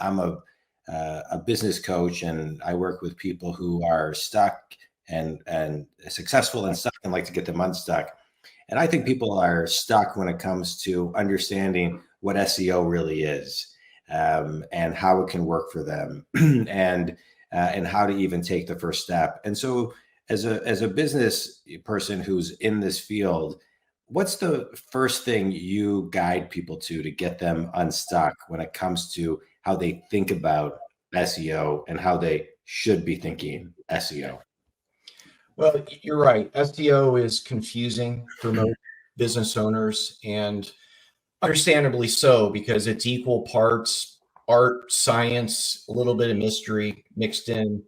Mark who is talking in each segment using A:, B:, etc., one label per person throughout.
A: I'm a business coach, and I work with people who are stuck and successful and stuck and like to get them unstuck. And I think people are stuck when it comes to understanding what SEO really is, and how it can work for them, and how to even take the first step. And so, as a business person who's in this field, what's the first thing you guide people to get them unstuck when it comes to how they think about SEO and how they should be thinking SEO?
B: Well, you're right. SEO is confusing for most business owners, and understandably so, because it's equal parts art, science, a little bit of mystery mixed in.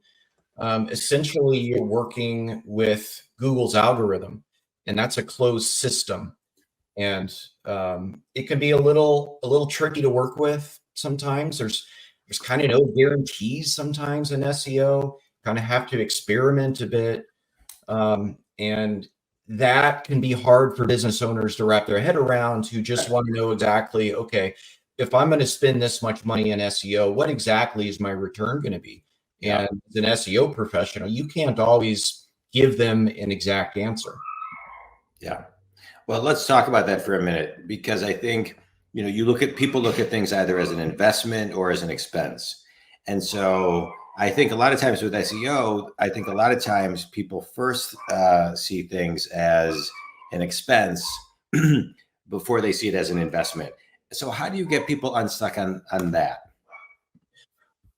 B: Essentially, you're working with Google's algorithm, and that's a closed system. And it can be a little tricky to work with sometimes. There's kind of no guarantees sometimes in SEO. Kind of have to experiment a bit. And that can be hard for business owners to wrap their head around, who just want to know exactly, okay, if I'm going to spend this much money in SEO, what exactly is my return going to be? And as an SEO professional, you can't always give them an exact answer.
A: Yeah. Well, let's talk about that for a minute, because I think, people look at things either as an investment or as an expense. And so I think a lot of times with SEO, I think a lot of times people first see things as an expense before they see it as an investment. So how do you get people unstuck on that?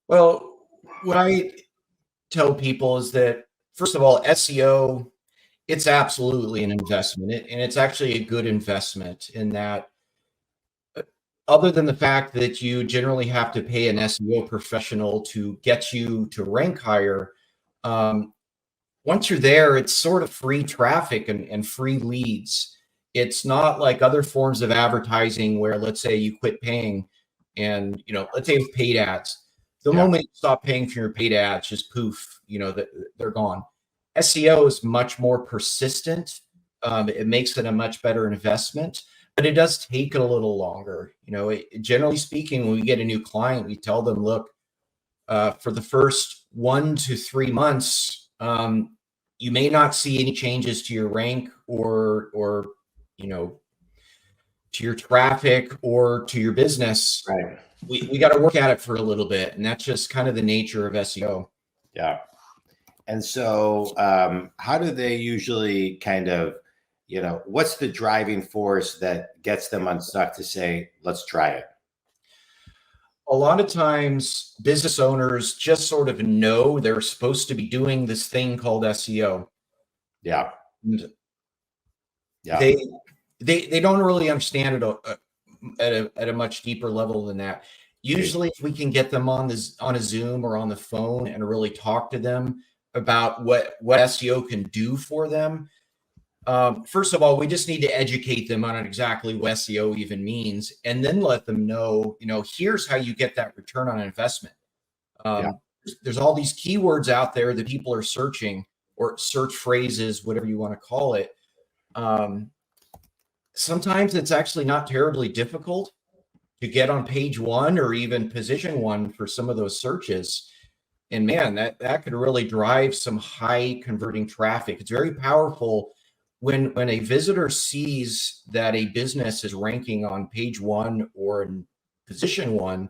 B: Well, what I tell people is that, first of all, SEO, it's absolutely an investment. And it's actually a good investment in that, other than the fact that you generally have to pay an SEO professional to get you to rank higher, once you're there, it's sort of free traffic and free leads. It's not like other forms of advertising where, let's say, you quit paying and, let's say with paid ads. The moment you stop paying for your paid ads, just poof, they're gone. SEO is much more persistent. It makes it a much better investment, but it does take a little longer. Generally speaking, when we get a new client, we tell them, look, for the first 1 to 3 months, you may not see any changes to your rank or to your traffic or to your business.
A: Right.
B: We got to work at it for a little bit. And that's just kind of the nature of SEO.
A: Yeah. And so how do they usually kind of, what's the driving force that gets them unstuck to say, let's try it?
B: A lot of times business owners just sort of know they're supposed to be doing this thing called SEO.
A: Yeah.
B: And they don't really understand it at a much deeper level than that. Usually if we can get them on a Zoom or on the phone and really talk to them about what SEO can do for them. First of all, we just need to educate them on exactly what SEO even means, and then let them know, here's how you get that return on investment. There's all these keywords out there that people are searching, or search phrases, whatever you want to call it. Sometimes it's actually not terribly difficult to get on page 1 or even position 1 for some of those searches. And man, that could really drive some high converting traffic. It's very powerful when a visitor sees that a business is ranking on page 1 or in position 1.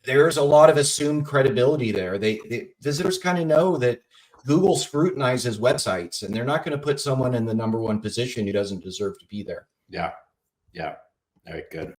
B: There's a lot of assumed credibility there. Visitors kind of know that Google scrutinizes websites, and they're not going to put someone in the #1 position who doesn't deserve to be there.
A: Yeah. Yeah. All right, good.